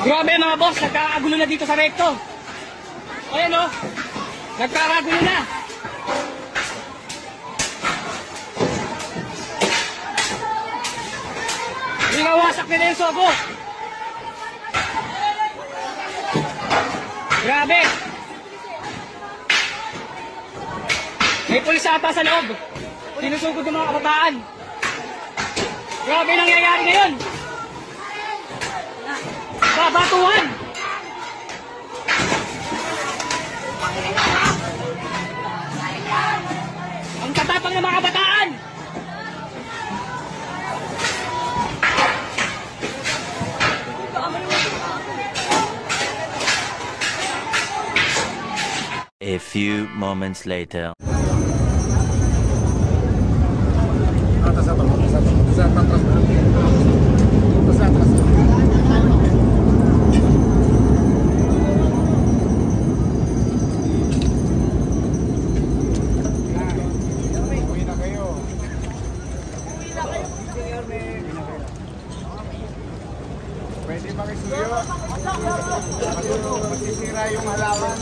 Grabe mga boss, nagkakagulo na dito sa recto. Ayan o, nagkakagulo na. Binawasak nila yung sogo. Grabe. May pulis ata sa loob. Sinusugod ng mga kabataan. Grabe nangyayari ngayon. Babatuhan. Ang tatapang ng mga kabataan. A few moments later. Pwede makisuyo. Masisira yung halaman.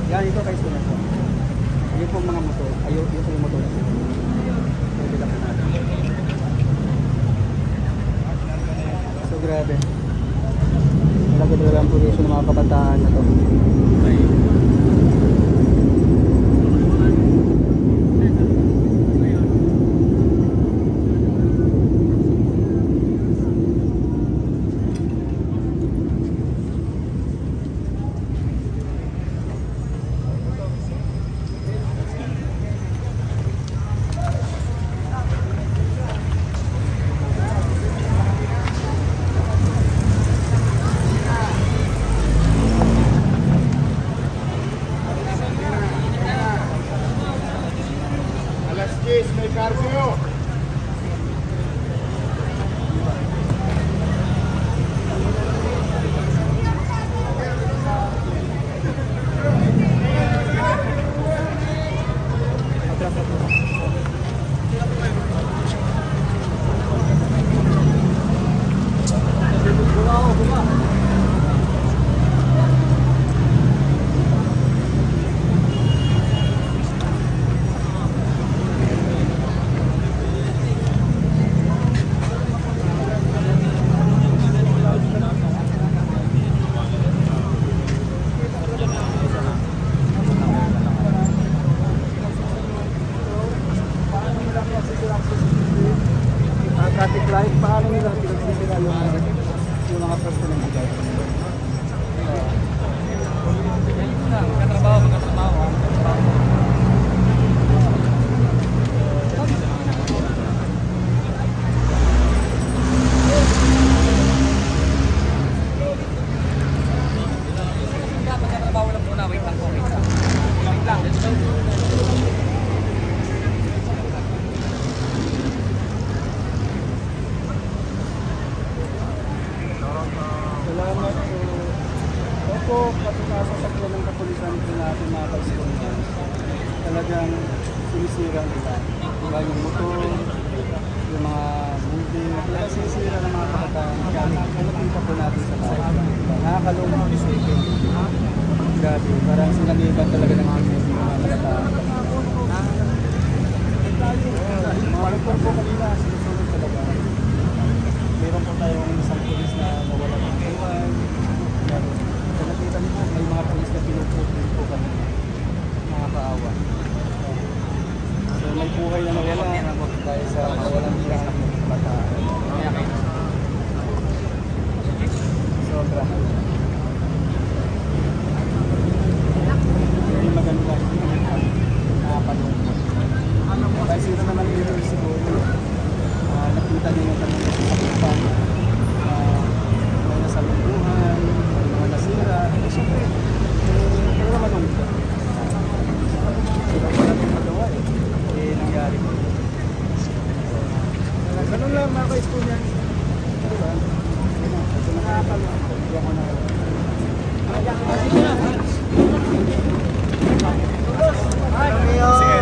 Yan, ito guys ko na po. Yung pong mga motor, ayun, yung pong motor na sila. Pwede lang po natin. So grabe. Talaga talaga ang provision ng mga kabataan na to. May cardio. Traffic light, paano nila pinagsisira yung mga person ng bigay? Magkatrabaho. Magkatrabaho lang muna, wait lang po. Wait lang, let's go. Salamat. po, pati nasasakyan ng kapulisan po natin mga kaibigan, talagang sinisira nila. Diba yung motor, yung mga movie, talagang sinisira ng mga kabataan. Kaya nakita po natin sa bahay. Nakakalungkot po sa ito. Grabe, parang sinaliban talaga ng mga kabataan. Mga motor po kanina, sinusunod talaga. Meron po tayong isang pulis na nawala ng buhay. So nakita niyo po, may mga pulis na pinuputol po kami. Mga kaawa. So may buhay na nawala dahil sa mawalang hirang ng kabataan. Sobra. Hindi maganda. Nakapalungkot. Dahil sino naman dito siguro, nakita niyo yung tanong sa kapitbahay. May nasalungkuhan, may mga nasira. Siyempre, pero malungkot. Sila pa natin magawa nangyari ko. Ganun lang mga ka-school yan. Diba? Kasi nakakalungkot. Hindi ako na. Sige.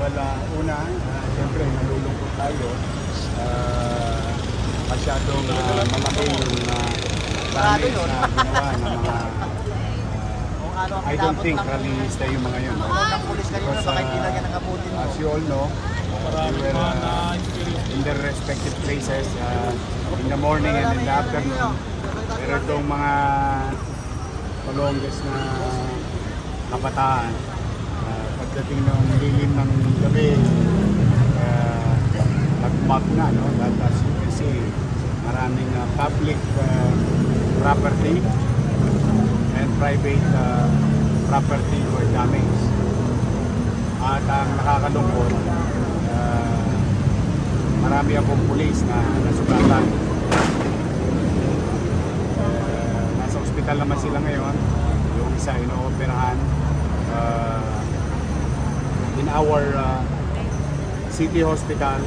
Wala. Una, siyempre nalulungkot tayo. Masyadong malaki yung damage na ginawa ng mga I don't think rallyista yung mga yun. Because as you all know, we were in their respective places in the morning and in the afternoon. Pero itong mga palongges na kabataan, pagdating ng lilim ng gabi, nag-mug na, no? That, as you can see, maraming public property and private property were damaged. At ang nakakalungkot, marami akong pulis na nasugatan. Nasa ospital naman sila ngayon. Yung isa inooperahan in our city hospital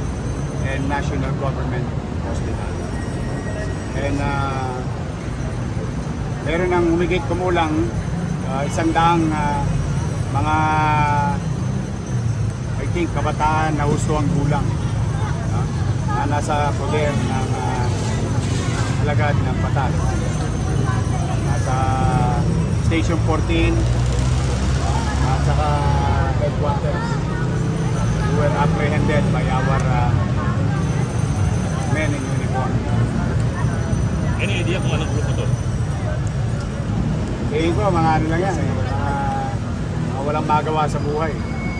and national government hospital. And meron ng humigit kumulang 100 mga I think kabataan na husto ang gulang na nasa poder ng alagad ng batas. Nasa Station 14 at saka headquarters. We were apprehended by our men in uniform. Any idea kung anong grupo to? Tingin ko, mga ano lang yan, mga walang magawa sa buhay.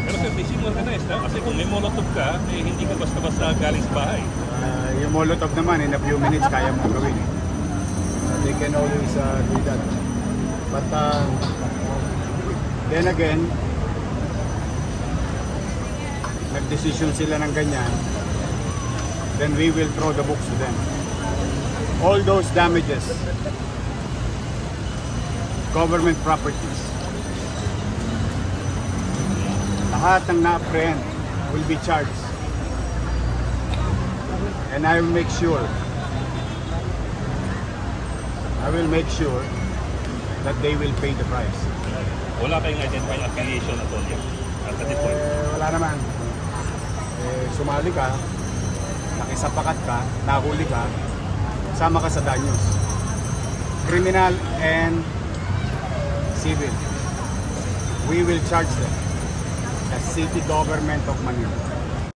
Pero sir, may organized na kasi kung may molotov ka, eh, hindi ka basta-basta galing sa bahay. Yung molotov naman, in a few minutes, kaya mong gawin. They can always do that. But then again, nag-decision sila ng ganyan then we will throw the books to them. All those damages, government properties, lahat ng na-apprehend will be charged. And I will make sure that they will pay the price. Wala kayong identified affiliation at all yet? At this point? Wala naman. Sumali ka, nakisapakat ka, nahuli ka, sama ka sa danyos. Criminal and civil. We will charge them. The city government of Manila.